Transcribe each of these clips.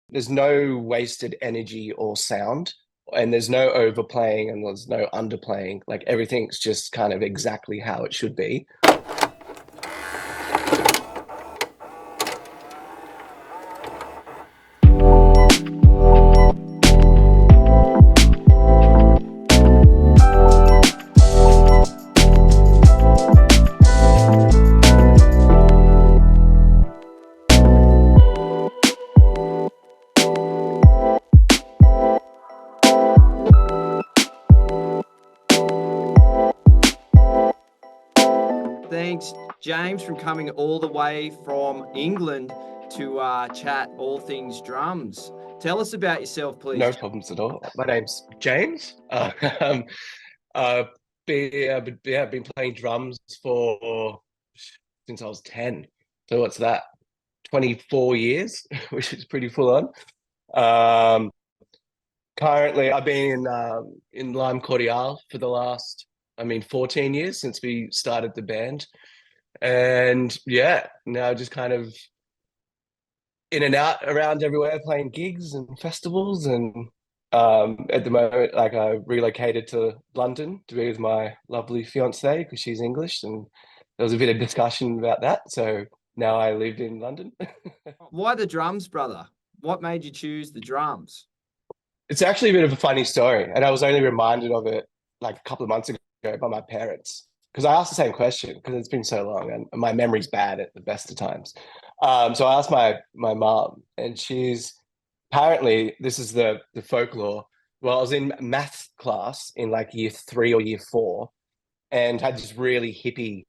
there's no wasted energy or sound, and there's no overplaying and there's no underplaying. Like everything's just kind of exactly how it should be. Thanks, James, from coming all the way from England to chat all things drums. Tell us about yourself, please. No problems at all. My name's James. Um, uh, I've been playing drums for since I was 10. So what's that? 24 years, which is pretty full on. Um, Currently, I've been in Lime Cordiale for the last, 14 years since we started the band. And yeah, now just kind of in and out around everywhere playing gigs and festivals. And at the moment, like I relocated to London to be with my lovely fiance because she's English. And there was a bit of discussion about that. So now I live in London. Why the drums, brother? What made you choose the drums? It's actually a bit of a funny story, and I was only reminded of it like a couple of months ago by my parents because I asked the same question because it's been so long and my memory's bad at the best of times. So I asked my mom, and she's apparently this is the folklore. Well, I was in math class in like year three or year four, and had this really hippie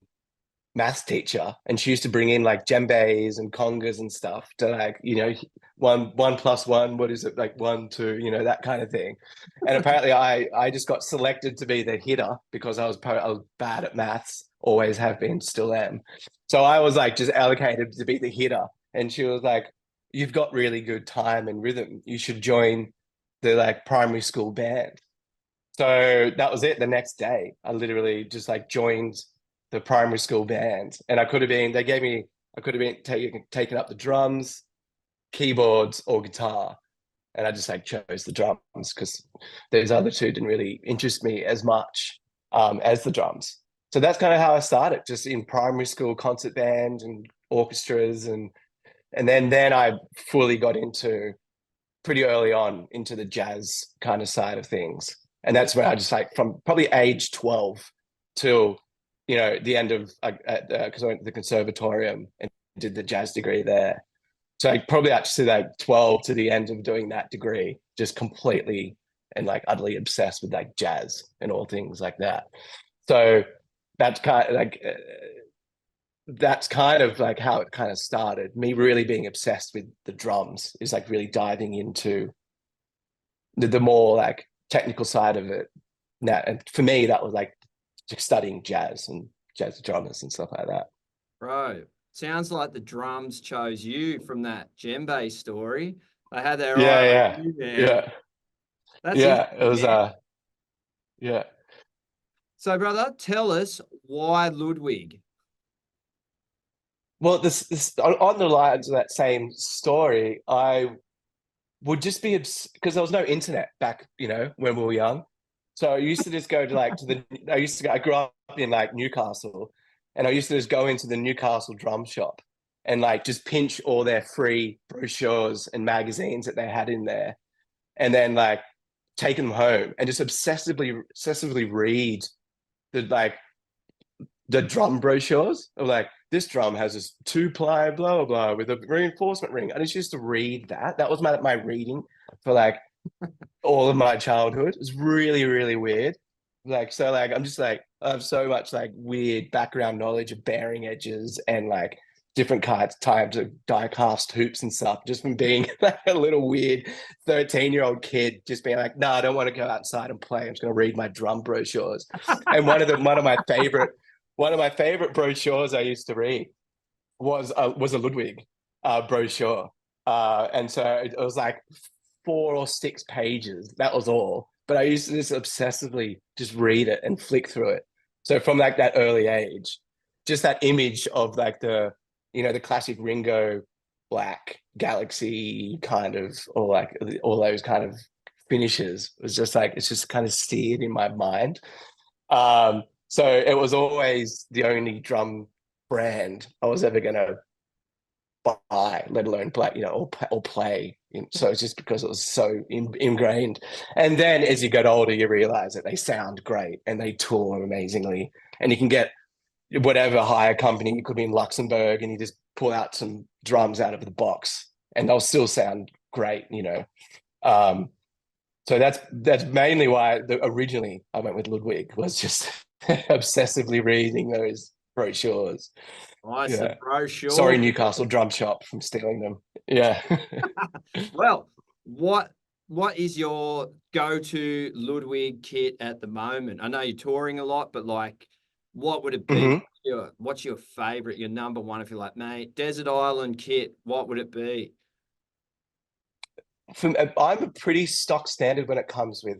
maths teacher, and she used to bring in like djembes and congas and stuff to like, one plus one, what is it, like one two, that kind of thing. And apparently I just got selected to be the hitter because I was bad at maths, always have been, still am. So I was like just allocated to be the hitter, and she was like, you've got really good time and rhythm, you should join the like primary school band. So that was it. The next day I literally just like joined the primary school band, and I could have been taking up the drums, keyboards, or guitar, and I just like chose the drums because those other two didn't really interest me as much as the drums. So that's kind of how I started, just in primary school concert band and orchestras, and then I fully got into pretty early on into the jazz kind of side of things, and that's where I just like from probably age 12 till the end of because I went to the conservatorium and did the jazz degree there. So I probably actually like 12 to the end of doing that degree, just completely and like utterly obsessed with like jazz and all things like that. So that's kind of like that's kind of like how it kind of started. Me really being obsessed with the drums is like really diving into the more like technical side of it. Now, and for me, that was like studying jazz and jazz drummers and stuff like that. Bro, sounds like the drums chose you from that djembe story. They had their Yeah, eye on yeah, you, man. yeah, That's yeah. It interesting, was man. yeah. So, brother, tell us why Ludwig. Well, this on the lines of that same story, I would just be because there was no internet back, when we were young. So I used to just go to I grew up in like Newcastle, and I used to just go into the Newcastle drum shop and like just pinch all their free brochures and magazines that they had in there, and then like take them home and just obsessively read the like the drum brochures of like this drum has this 2-ply blah blah blah with a reinforcement ring. I just used to read that. That was my reading for like all of my childhood. It was really, really weird. Like, so like I'm just like I have so much like weird background knowledge of bearing edges and like different types of die cast hoops and stuff, just from being like a little weird 13-year-old kid, just being like, no, I don't want to go outside and play. I'm just gonna read my drum brochures. And one of my favorite brochures I used to read was a Ludwig brochure. And so it was like 4 or 6 pages. That was all. But I used to just obsessively just read it and flick through it. So from like that early age, just that image of like the classic Ringo black galaxy kind of, or like all those kind of finishes was just like, it's just kind of seared in my mind. So it was always the only drum brand I was ever going to buy, let alone play, or play. So it's just because it was so ingrained. And then as you get older, you realize that they sound great and they tour amazingly. And you can get whatever hire company, you could be in Luxembourg, and you just pull out some drums out of the box and they'll still sound great. Um, so that's mainly why originally I went with Ludwig, was just obsessively reading those brochures. Nice, the Yeah. brochure. Sorry, Newcastle Drum Shop, from stealing them. Yeah. Well, what is your go-to Ludwig kit at the moment? I know you're touring a lot, but like, what would it be? hmm What's your favorite, your number one, if you're like, mate, Desert Island kit, what would it be? I'm a pretty stock standard when it comes with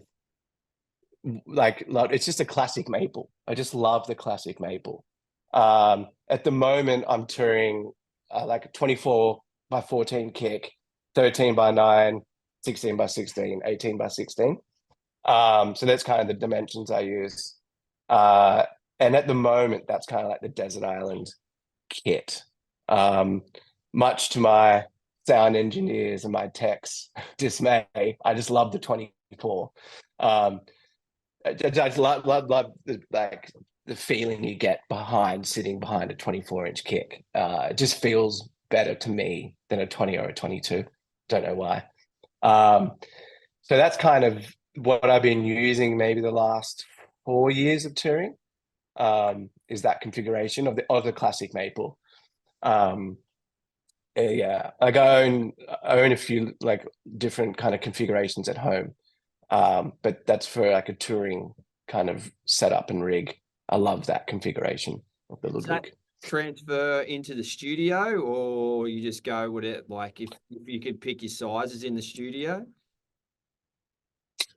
like it's just a classic maple. I just love the classic maple. At the moment, I'm touring like a 24 by 14 kick, 13 by 9, 16 by 16, 18 by 16. So that's kind of the dimensions I use. Uh, and at the moment, that's kind of like the Desert Island kit. Um, Much to my sound engineers and my techs' dismay, I just love the 24. Um, I just love the feeling you get sitting behind a 24-inch kick. It just feels better to me than a 20 or a 22. Don't know why. Um, so that's kind of what I've been using maybe the last 4 years of touring, is that configuration of the classic maple. Um, yeah, like I own a few like different kind of configurations at home. But that's for like a touring kind of setup and rig. I love that configuration of the Does that Ludwig. transfer into the studio, or you just go with it? Like, if you could pick your sizes in the studio?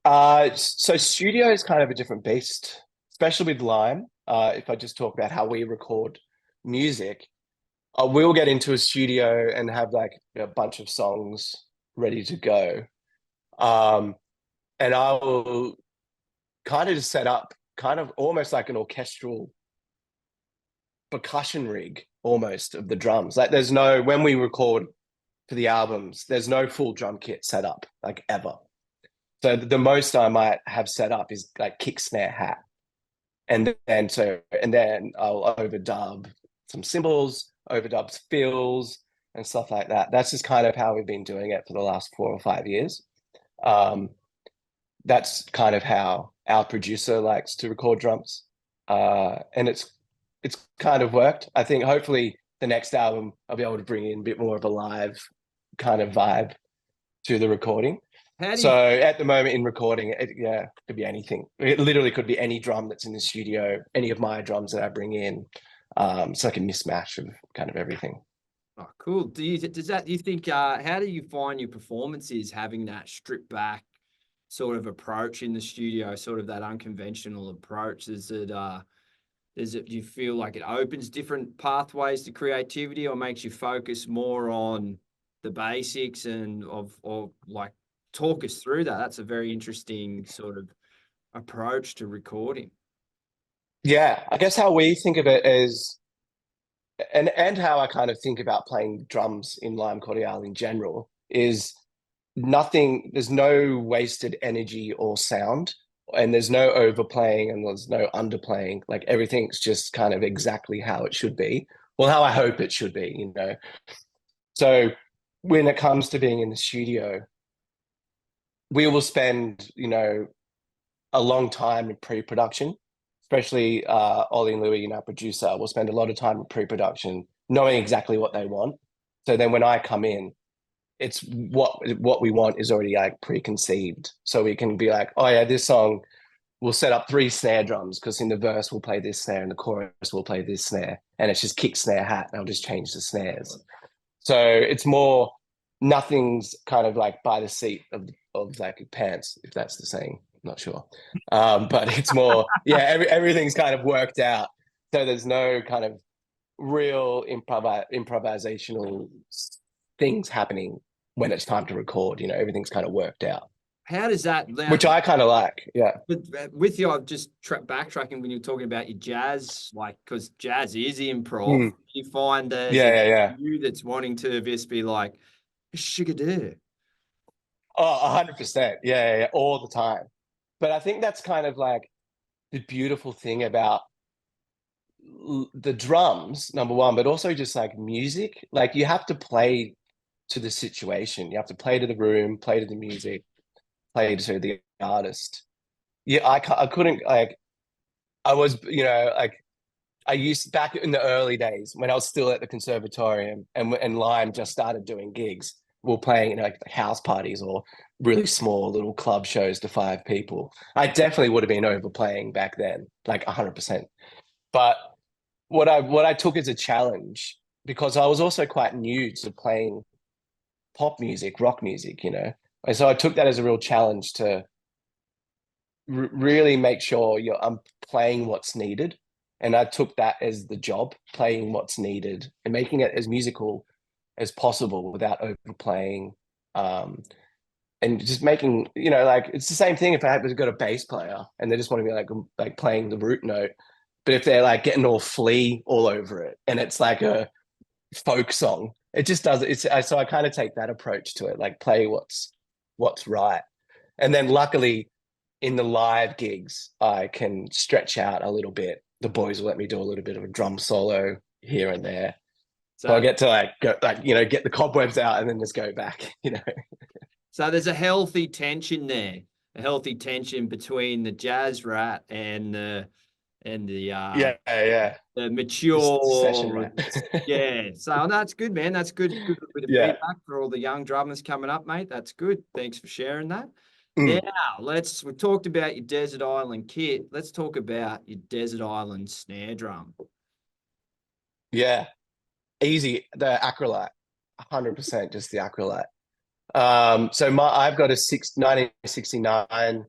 So studio is kind of a different beast, especially with Lime. If I just talk about how we record music, we'll get into a studio and have like a bunch of songs ready to go. Um, and I will kind of just set up kind of almost like an orchestral percussion rig almost of the drums. Like when we record for the albums, there's no full drum kit set up like ever. So the most I might have set up is like kick, snare, hat. And then I'll overdub some cymbals, overdub fills and stuff like that. That's just kind of how we've been doing it for the last 4 or 5 years. Um, that's kind of how our producer likes to record drums. And it's kind of worked. I think hopefully the next album I'll be able to bring in a bit more of a live kind of vibe to the recording. How do So you at the moment in recording, yeah, it could be anything. It literally could be any drum that's in the studio, any of my drums that I bring in. It's like a mismatch of kind of everything. Oh, cool. Do you think, how do you find your performances having that stripped back sort of approach in the studio, sort of that unconventional approach? Do you feel like it opens different pathways to creativity, or makes you focus more on the basics or like, talk us through that? That's a very interesting sort of approach to recording. Yeah, I guess how we think of it is, and how I kind of think about playing drums in Lime Cordiale in general is there's no wasted energy or sound, and there's no overplaying and there's no underplaying. Like everything's just kind of exactly how it should be. Well, how I hope it should be. So when it comes to being in the studio, we will spend a long time in pre-production, especially Ollie and Louis, our producer, will spend a lot of time in pre-production knowing exactly what they want. So then when I come in, it's what we want is already like preconceived. So we can be like, oh yeah, this song we'll set up 3 snare drums because in the verse we'll play this snare and the chorus we'll play this snare. And it's just kick, snare, hat, and I'll just change the snares. So it's more nothing's kind of like by the seat of like pants, if that's the saying. I'm not sure. But it's more, yeah, everything's kind of worked out. So there's no kind of real improvisational things happening when it's time to record. Everything's kind of worked out, How does that which I kind of like. Yeah. But with you, I'm just backtracking when you're talking about your jazz, like, because jazz is improv. Mm. You find there's Yeah, yeah, yeah. you that's wanting to just be like, shigadoo. Oh, 100%. Yeah, yeah, yeah, all the time. But I think that's kind of like the beautiful thing about the drums, number one, but also just like music. Like you have to play to the situation. You have to play to the room, play to the music, play to the artist. Yeah, I couldn't like I was, like I used back in the early days when I was still at the conservatorium and Lime just started doing gigs. We were playing, like house parties or really small little club shows to 5 people. I definitely would have been overplaying back then, like 100%. But what I took as a challenge, because I was also quite new to playing pop music, rock music, and so I took that as a real challenge to really make sure I'm playing what's needed. And I took that as the job, playing what's needed and making it as musical as possible without overplaying. And just making, like it's the same thing if I had got a bass player and they just want to be like playing the root note. But if they're like getting all flea all over it and it's like a folk song, it just does it's so I kind of take that approach to it, like play what's right. And then luckily in the live gigs, I can stretch out a little bit. The boys will let me do a little bit of a drum solo here and there. So I get to like go, like, get the cobwebs out and then just go back. So there's a healthy tension there, a healthy tension between the jazz rat and the Yeah. the The session mature. rat. Yeah. So that's good, man. That's good. Good bit of Yeah. feedback for all the young drummers coming up, mate. That's good. Thanks for sharing that. Mm. Now, we talked about your Desert Island kit. Let's talk about your Desert Island snare drum. Yeah. Easy. The acrylite. 100% just the acrylite. So I've got a 1969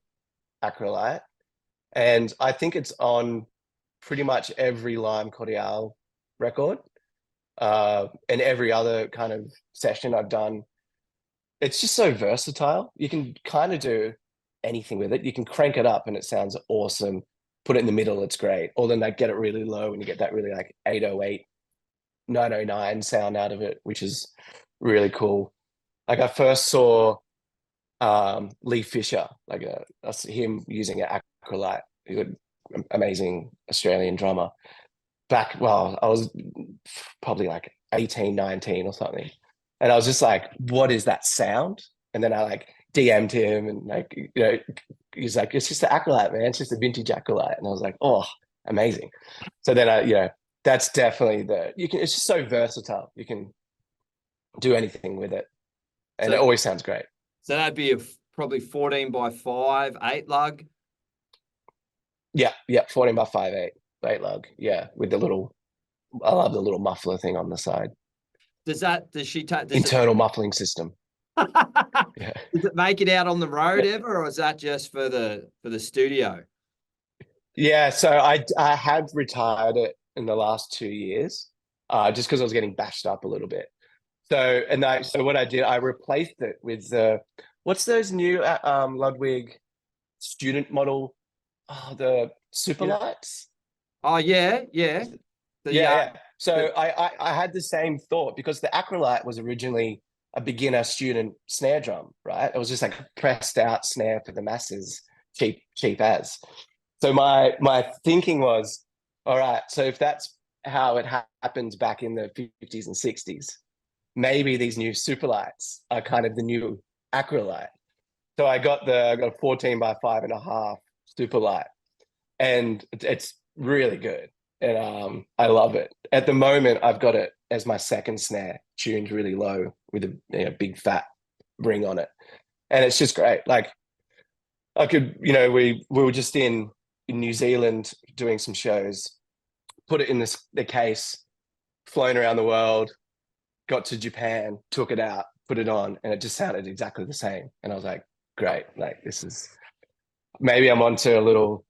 acrylite, and I think it's on pretty much every Lime Cordiale record, and every other kind of session I've done. It's just so versatile. You can kind of do anything with it. You can crank it up and it sounds awesome. Put it in the middle, it's great. Or then like get it really low and you get that really like 808, 909 sound out of it, which is really cool. Like I first saw Lee Fisher, like him using an acrylite, amazing Australian drummer. Well, I was probably like 18, 19 or something. And I was just like, what is that sound? And then I like DM'd him and like, he's like, it's just the acrylite, man. It's just a vintage acrylite. And I was like, oh, amazing. So then that's definitely it's just so versatile. You can do anything with it. And it always sounds great. So that'd be probably 14x5, 8 lug. Yeah, 14x5, 8 lug. Yeah, with I love the little muffler thing on the side. Does she take internal muffling system? Yeah. Does it make it out on the road ever, or is that just for the studio? Yeah, so I have retired it in the last 2 years, just because I was getting bashed up a little bit. So what I did, I replaced it with what's those new Ludwig student model, the super lights. Oh yeah. Yeah. So I had the same thought because the acrylite was originally a beginner student snare drum, right? It was just like a pressed out snare for the masses, cheap as. So my thinking was, all right, so if that's how it happened back in the 50s and 60s, maybe these new superlights are kind of the new acrylite. So I got a 14x5.5 superlight, and it's really good. And I love it. At the moment, I've got it as my second snare, tuned really low with a big fat ring on it, and it's just great. Like I could, we were just in New Zealand doing some shows, put it in the case, flown around the world, got to Japan, took it out, put it on, and it just sounded exactly the same. And I was like, great, like this is maybe I'm onto a little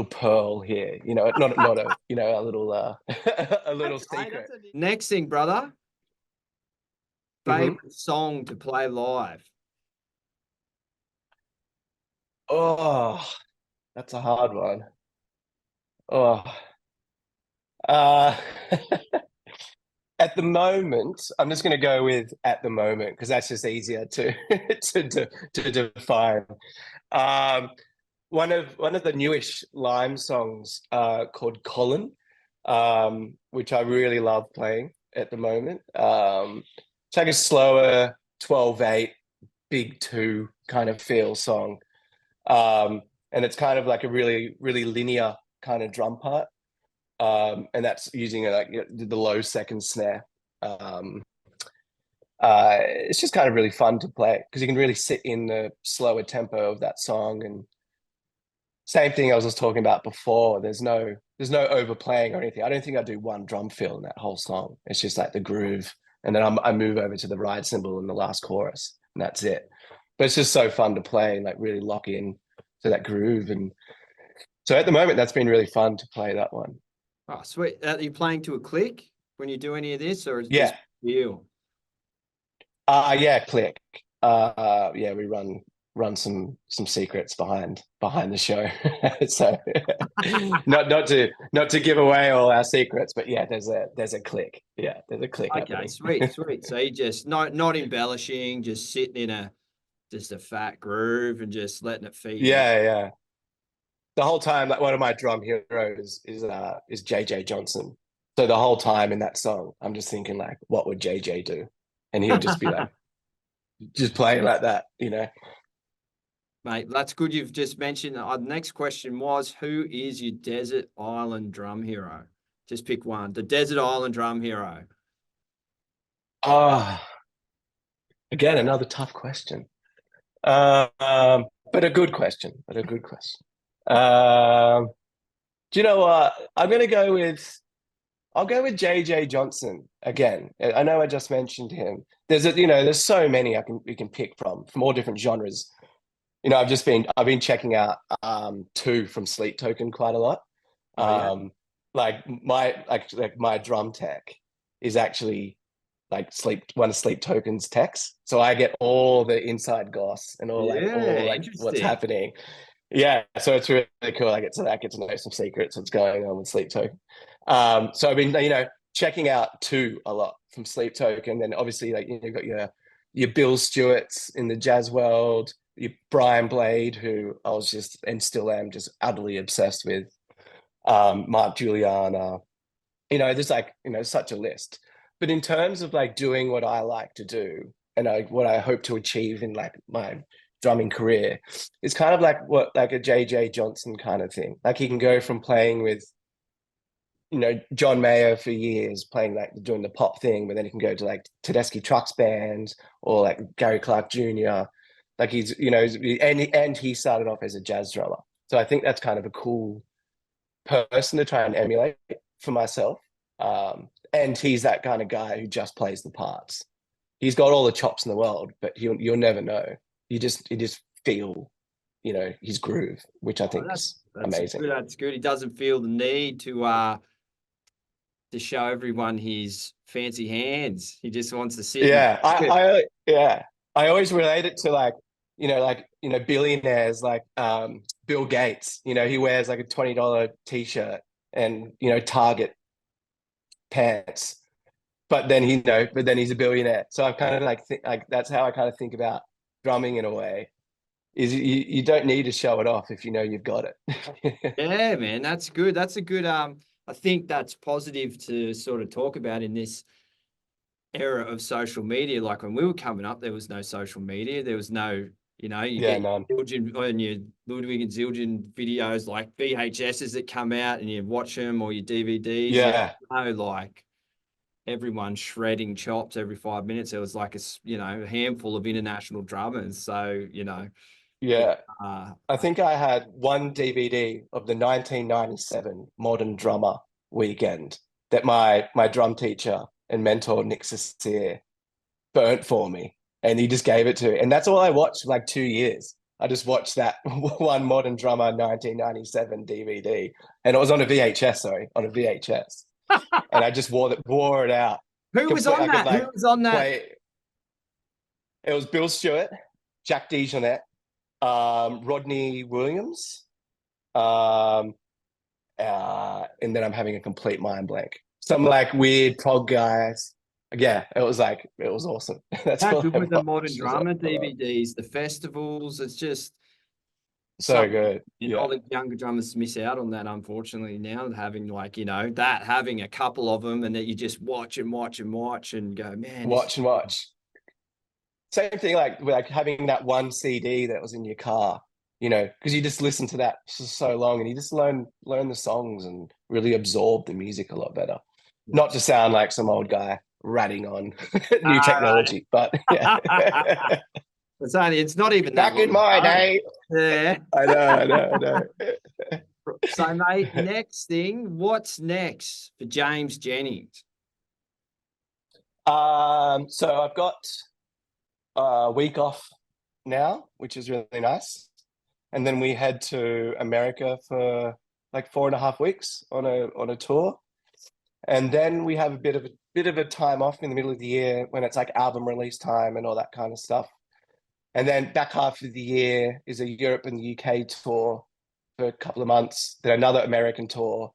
pearl here, not a a little a little secret. Next thing, brother, favorite song to play live? Oh, that's a hard one. Oh, uh, at the moment, I'm just going to go with at the moment because that's just easier to to define. Um, one of the newish Lime songs called Colin, which I really love playing at the moment. It's like a slower 12/8, big two kind of feel song. And it's kind of like a really, really linear kind of drum part. And that's using like the low second snare. Um, it's just kind of really fun to play because you can really sit in the slower tempo of that song. And same thing I was just talking about before. There's no overplaying or anything. I don't think I do one drum fill in that whole song. It's just like the groove, and then I move over to the ride cymbal in the last chorus, and that's it. But it's just so fun to play and like really lock in to that groove. And so at the moment, that's been really fun to play that one. Oh, sweet. Are you playing to a click when you do any of this, or is Yeah. this feel? Yeah, click. Yeah, we run some secrets behind the show. So not to give away all our secrets, but yeah, there's a click. Yeah, there's a click Okay, happening. sweet, sweet. So you just not embellishing, just sitting in just a fat groove and just letting it feed in. Yeah, yeah. The whole time, like one of my drum heroes is JJ Johnson. So the whole time in that song, I'm just thinking like, what would JJ do? And he'll just be like, just playing like that, you know. Mate, that's good. You've just mentioned. The next question was, who is your desert island drum hero? Just pick one. The desert island drum hero. Ah, again, another tough question. But a good question. But a good question. Do you know what? I'll go with JJ Johnson again. I know I just mentioned him. There's so many we can pick from all different genres. I've been checking out two from Sleep Token quite a lot. Oh yeah. Like my drum tech is actually like one of Sleep Token's techs. So I get all the inside goss and Yeah, all like what's interesting. happening. Yeah, so it's really cool. I get to know some secrets what's going on with Sleep Token. So I've been checking out two a lot from Sleep Token. Then obviously you've got your Bill Stewarts in the jazz world, your Brian Blade, who I was just and still am just utterly obsessed with. Mark Juliana, there's such a list. But in terms of like doing what I like to do and what I hope to achieve in like my drumming career, it's kind of like a JJ Johnson kind of thing. Like he can go from playing with John Mayer for years, playing like doing the pop thing, but then he can go to like Tedeschi Trucks Band or like Gary Clark Jr. Like and he started off as a jazz drummer. So I think that's kind of a cool person to try and emulate for myself. And he's that kind of guy who just plays the parts. He's got all the chops in the world, but you'll never know. You just feel, his groove, which I Oh, think is that's amazing. good. That's good. He doesn't feel the need to show everyone his fancy hands. He just wants to sit and Yeah, I always relate it to billionaires like Bill Gates. He wears like a $20 t-shirt and Target pants, but then he's a billionaire. So I'm kind of like that's how I kind of think about drumming in a way. Is you don't need to show it off if you know you've got it. yeah, man, that's good. That's a good I think that's positive to sort of talk about in this era of social media. Like when we were coming up, there was no social media. There was no, you Yeah, get none. your Zildjian and your Ludwig and Zildjian videos like VHSs that come out and you watch them or your DVDs. Yeah, Like everyone shredding chops every 5 minutes. There was like a handful of international drummers. So, it, yeah. uh, I think I had one DVD of the 1997 Modern Drummer weekend that my drum teacher and mentor Nick Cecere burnt for me, and he just gave it to me, and that's all I watched for like 2 years. I just watched that one Modern Drummer 1997 DVD, and it was on a VHS. Sorry, on a VHS, and I just wore it out. who was Complete. on I could that? Who like was on that? play. It was Bill Stewart, Jack DeJohnette, Rodney Williams, um, and then I'm having a complete mind blank. Some like weird prog guys. Yeah, it was awesome. That's How all good I with the modern watched. drummer DVDs, the festivals, it's just So something. good. And Yeah. all the younger drummers miss out on that, unfortunately, now having like, that having a couple of them and that you just watch and watch and watch and go, man, this is Watch and watch. Same thing like having that one CD that was in your car, because you just listen to that for so long and you just learn the songs and really absorb the music a lot better. Not to sound like some old guy ratting on new technology, but yeah. It's not even that Back in long my ago. day. Yeah. I know. So, mate, next thing, what's next for James Jennings? So I've got a week off now, which is really nice. And then we head to America for like 4.5 weeks on a tour. And then we have a bit of a time off in the middle of the year when it's like album release time and all that kind of stuff. And then back half of the year is a Europe and the UK tour for a couple of months, then another American tour,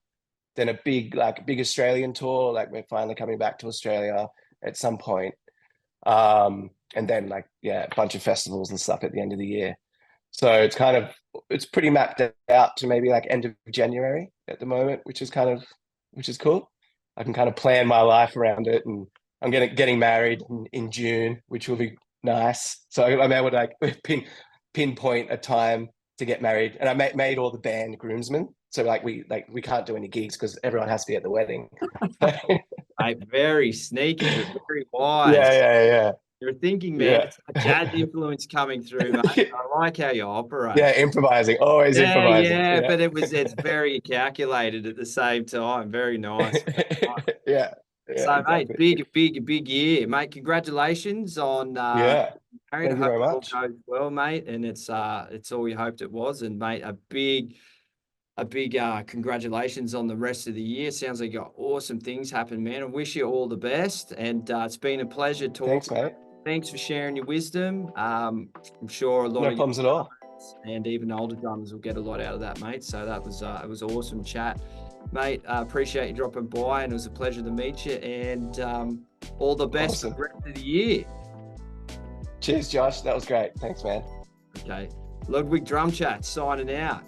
then a big Australian tour. Like we're finally coming back to Australia at some point. And then a bunch of festivals and stuff at the end of the year. So it's pretty mapped out to maybe like end of January at the moment, which is cool. I can kind of plan my life around it, and I'm getting married in June, which will be nice. So I'm able to pinpoint a time to get married, and I made all the band groomsmen. So we can't do any gigs because everyone has to be at the wedding. Mate, very sneaky, but very wise. Yeah. You're thinking, man, Yeah. it's a jazz influence coming through, mate. I like how you operate. Yeah, improvising, always improvising. Yeah, but it's very calculated at the same time. Very nice. Yeah. So, Exactly. mate, big year, mate. Congratulations on Yeah. married. I Thank you hope very it all much. goes well, mate. And it's all we hoped it was. And mate, a big congratulations on the rest of the year. Sounds like you got awesome things happen, man. I wish you all the best. And it's been a pleasure Thanks, talking. mate. Thanks for sharing your wisdom. I'm sure a lot No of problems at all. and even older drummers will get a lot out of that, mate. So that was it was awesome chat, mate. Appreciate you dropping by, and it was a pleasure to meet you. And all the best for the rest of the year. Cheers, Josh. That was great. Thanks, man. Okay, Ludwig Drum Chat signing out.